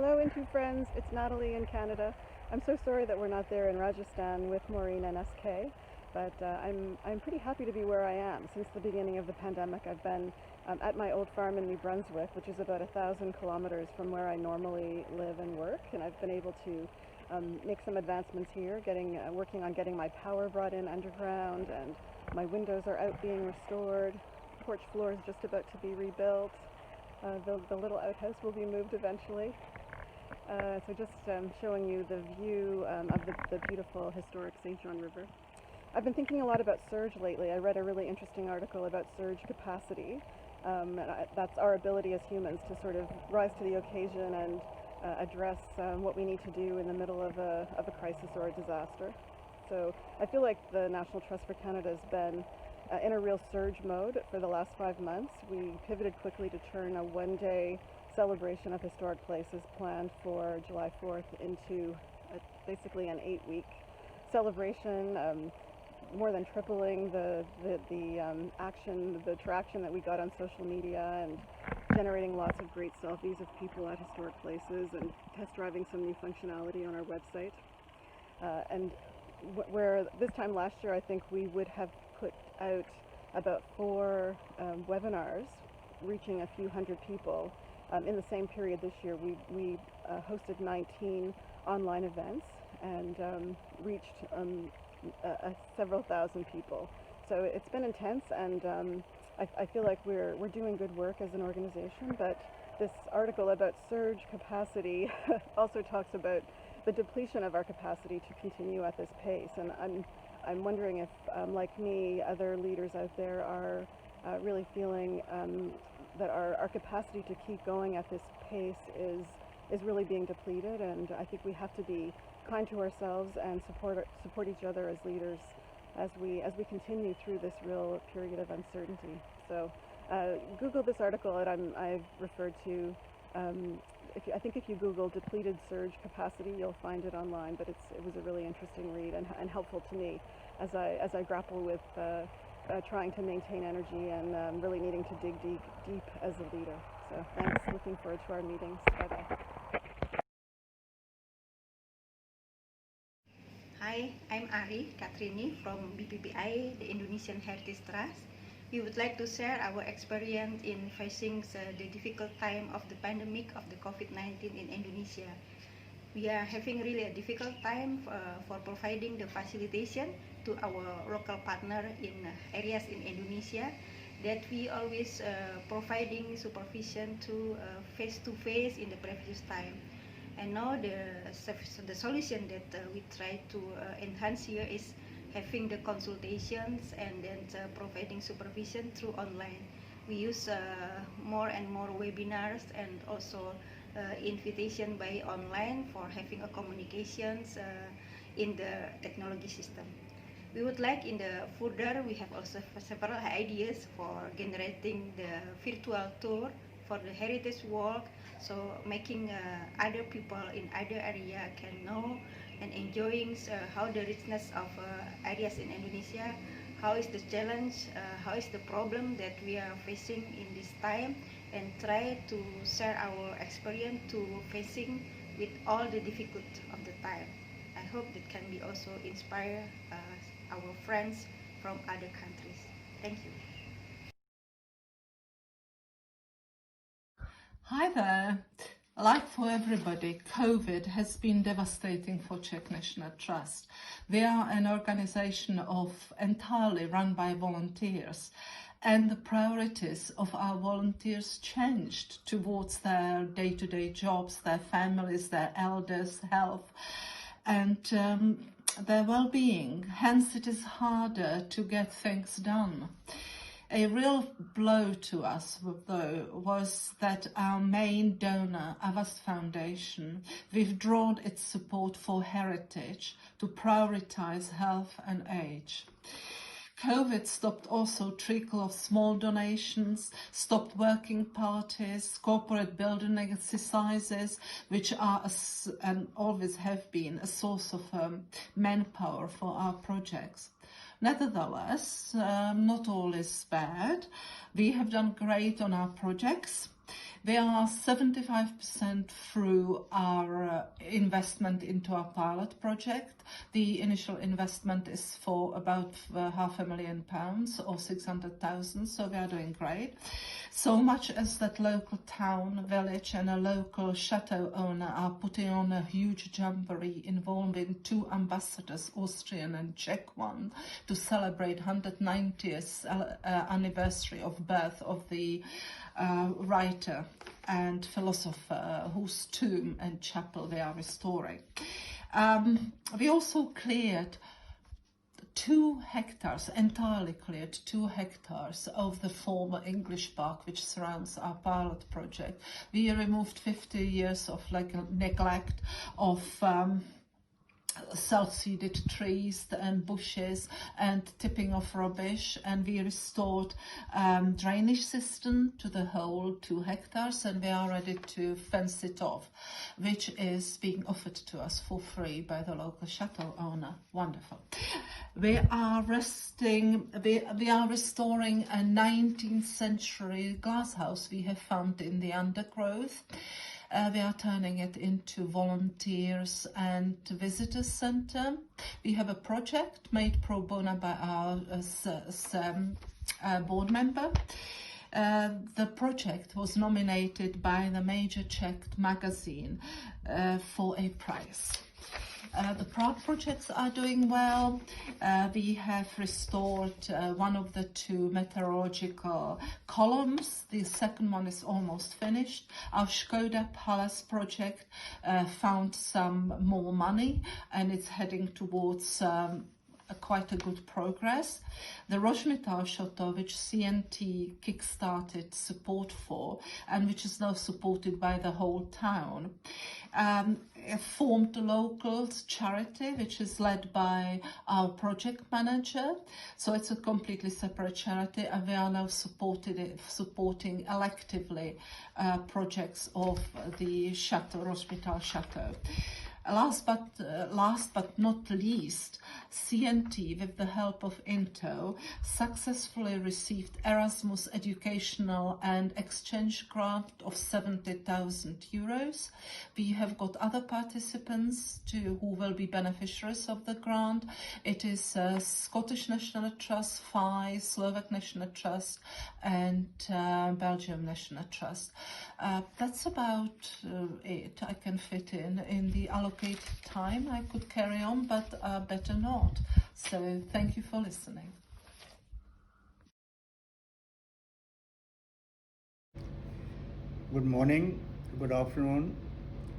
Hello, Into friends. It's Natalie in Canada. I'm so sorry that we're not there in Rajasthan with Maureen and SK, but I'm pretty happy to be where I am. Since the beginning of the pandemic, I've been at my old farm in New Brunswick, which is about 1,000 kilometers from where I normally live and work, and I've been able to make some advancements here, working on getting my power brought in underground, and my windows are out being restored. Porch floor is just about to be rebuilt. The little outhouse will be moved eventually. So just showing you the view of the beautiful historic St. John River. I've been thinking a lot about surge lately. I read a really interesting article about surge capacity. That's our ability as humans to sort of rise to the occasion and address what we need to do in the middle of a crisis or a disaster. So I feel like the National Trust for Canada has been in a real surge mode for the last 5 months. We pivoted quickly to turn a one-day celebration of historic places planned for July 4th into basically an 8-week celebration, more than tripling the traction that we got on social media, and generating lots of great selfies of people at historic places, and test driving some new functionality on our website. And where this time last year I think we would have put out about 4 webinars reaching a few hundred people. In the same period this year, we hosted 19 online events and reached several thousand people. So it's been intense, and I feel like we're doing good work as an organization. But this article about surge capacity also talks about the depletion of our capacity to continue at this pace. And I'm wondering if, like me, other leaders out there are really feeling that our capacity to keep going at this pace is really being depleted. And I think we have to be kind to ourselves and support each other as leaders as we continue through this real period of uncertainty. So Google this article that I've referred to. I think if you Google depleted surge capacity, you'll find it online. But it was a really interesting read and helpful to me as I grapple with trying to maintain energy and really needing to dig deep as a leader. So thanks. Looking forward to our meetings. Bye bye. Hi, I'm Ari Katrini from BPPI, the Indonesian Heritage Trust. We would like to share our experience in facing the difficult time of the pandemic of the COVID-19 in Indonesia. We are having really a difficult time for providing the facilitation to our local partner in areas in Indonesia, that we always providing supervision to face-to-face in the previous time. And now the solution that we try to enhance here is having the consultations and then providing supervision through online. We use more and more webinars and also invitation by online for having a communications in the technology system. We would like in the further, we have also several ideas for generating the virtual tour for the heritage walk, so making other people in other area can know and enjoying how the richness of areas in Indonesia, how is the challenge, how is the problem that we are facing in this time, and try to share our experience to facing with all the difficulty of the time. I hope that can be also inspire our friends from other countries. Thank you. Hi there. Like for everybody, COVID has been devastating for Czech National Trust. We are an organization entirely run by volunteers, and the priorities of our volunteers changed towards their day-to-day jobs, their families, their elders' health, and their well-being. Hence, it is harder to get things done. A real blow to us, though, was that our main donor, Avast Foundation, withdrawn its support for heritage to prioritize health and age. COVID stopped also trickle of small donations, stopped working parties, corporate building exercises, which are and always have been a source of manpower for our projects. Nevertheless, not all is bad. We have done great on our projects. We are 75% through our investment into our pilot project. The initial investment is for about £500,000 or 600,000, so we are doing great. So much as that local town, village and a local chateau owner are putting on a huge jamboree involving 2 ambassadors, Austrian and Czech one, to celebrate 190th anniversary of birth of the writer and philosopher whose tomb and chapel they are restoring. We also cleared 2 hectares, entirely cleared 2 hectares of the former English park which surrounds our pilot project. We removed 50 years of neglect of self-seeded trees and bushes and tipping of rubbish, and we restored drainage system to the whole 2 hectares, and we are ready to fence it off, which is being offered to us for free by the local chateau owner. Wonderful. We are restoring a 19th century glass house we have found in the undergrowth. We are turning it into volunteers and visitors center. We have a project made pro bono by our board member. The project was nominated by the major Czech magazine for a prize. The projects are doing well. We have restored one of the 2 meteorological columns. The second one is almost finished. Our Škoda Palace project found some more money, and it's heading towards quite a good progress. The Rožmitál Chateau, which CNT kick-started support for and which is now supported by the whole town, formed a local charity which is led by our project manager. So it's a completely separate charity, and we are now supporting electively projects of the Chateau, Rožmitál Chateau. Last but not least, CNT, with the help of INTO, successfully received Erasmus educational and exchange grant of €70,000. We have got other participants who will be beneficiaries of the grant. It is Scottish National Trust, FI, Slovak National Trust, and Belgium National Trust. That's about it. I can fit in the allocated time. I could carry on, but better not. So thank you for listening. Good morning, good afternoon,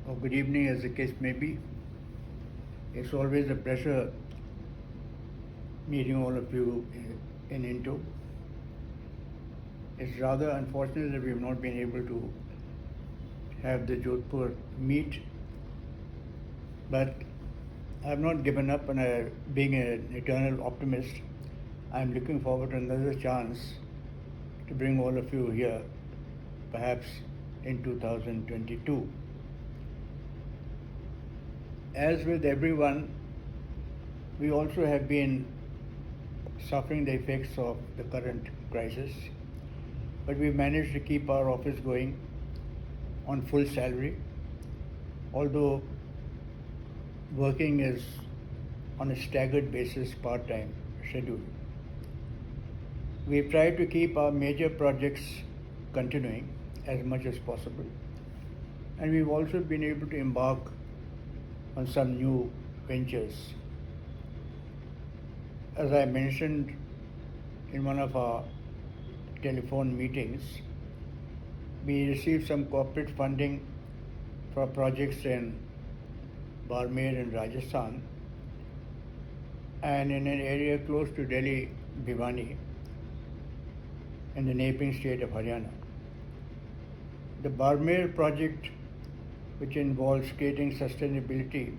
or good evening as the case may be. It's always a pleasure meeting all of you in INTO. It's rather unfortunate that we have not been able to have the Jodhpur meet, but I have not given up, and being an eternal optimist, I'm looking forward to another chance to bring all of you here, perhaps in 2022. As with everyone, we also have been suffering the effects of the current crisis, but we managed to keep our office going on full salary, although working is on a staggered basis, part-time schedule. We've tried to keep our major projects continuing as much as possible, and we've also been able to embark on some new ventures. As I mentioned in one of our telephone meetings, we received some corporate funding for projects in Barmer in Rajasthan and in an area close to Delhi, Bhiwani, in the neighboring state of Haryana. The Barmer project, which involves creating sustainability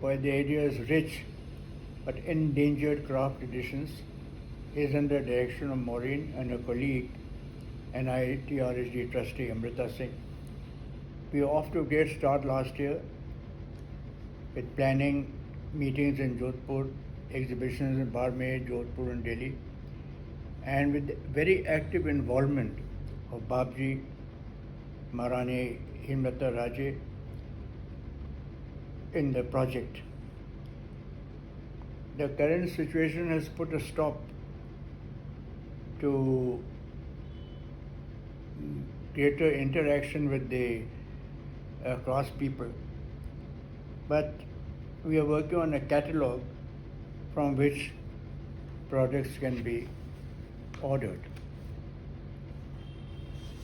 where the area's rich but endangered craft traditions, is under the direction of Maureen and her colleague, and IIT-RSD trustee Amrita Singh. We were off to a great start last year with planning meetings in Jodhpur, exhibitions in Barmer, Jodhpur and Delhi, and with very active involvement of Babji Marani Himlata Raje in the project. The current situation has put a stop to greater interaction with the cross people. But we are working on a catalogue from which products can be ordered.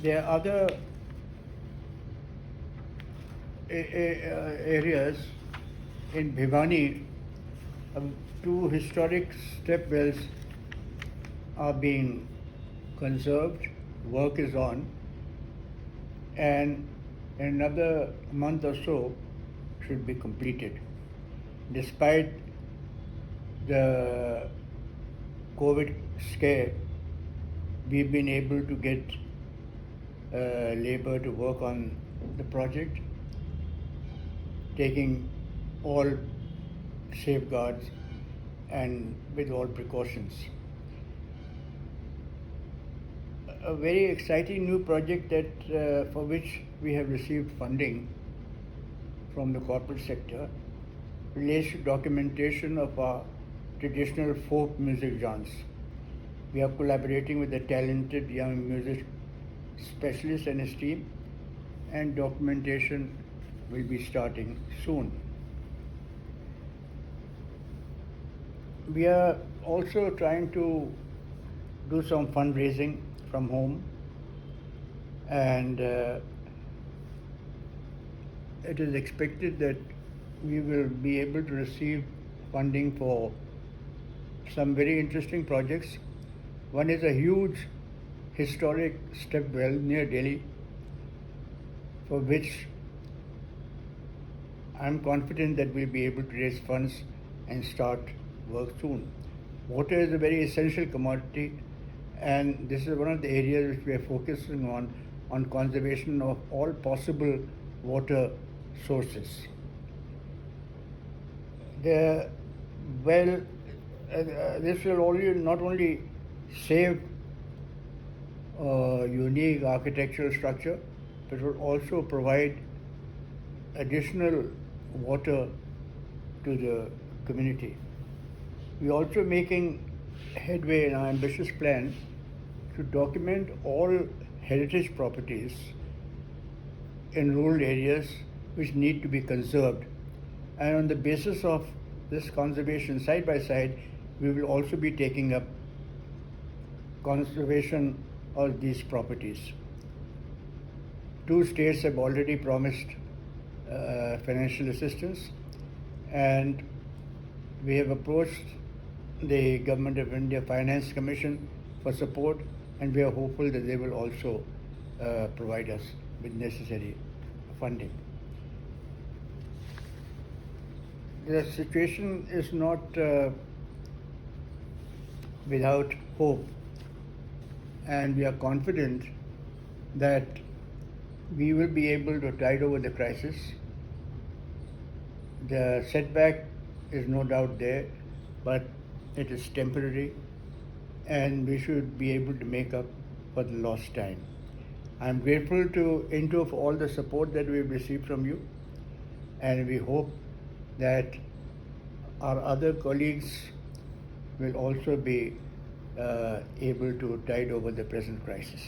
There are other areas in Bhiwani. Two historic step wells are being conserved, work is on, and in another month or so should be completed. Despite the COVID scare, we've been able to get labor to work on the project, taking all safeguards and with all precautions. A very exciting new project that for which we have received funding from the corporate sector relates to documentation of our traditional folk music genres. We are collaborating with a talented young music specialist and his team, and documentation will be starting soon. We are also trying to do some fundraising from home, and it is expected that we will be able to receive funding for some very interesting projects. One is a huge historic step well near Delhi, for which I am confident that we'll be able to raise funds and start work soon. Water is a very essential commodity, and this is one of the areas which we are focusing on conservation of all possible water sources. This will not only save a unique architectural structure, but will also provide additional water to the community. We are also making headway in our ambitious plan to document all heritage properties in rural areas which need to be conserved. And on the basis of this conservation, side by side, we will also be taking up conservation of these properties. 2 states have already promised financial assistance, and we have approached the Government of India Finance Commission for support, and we are hopeful that they will also provide us with necessary funding. The situation is not without hope, and we are confident that we will be able to tide over the crisis. The setback is no doubt there, but it is temporary, and we should be able to make up for the lost time. I am grateful to INTO for all the support that we have received from you, and we hope that our other colleagues will also be able to tide over the present crisis.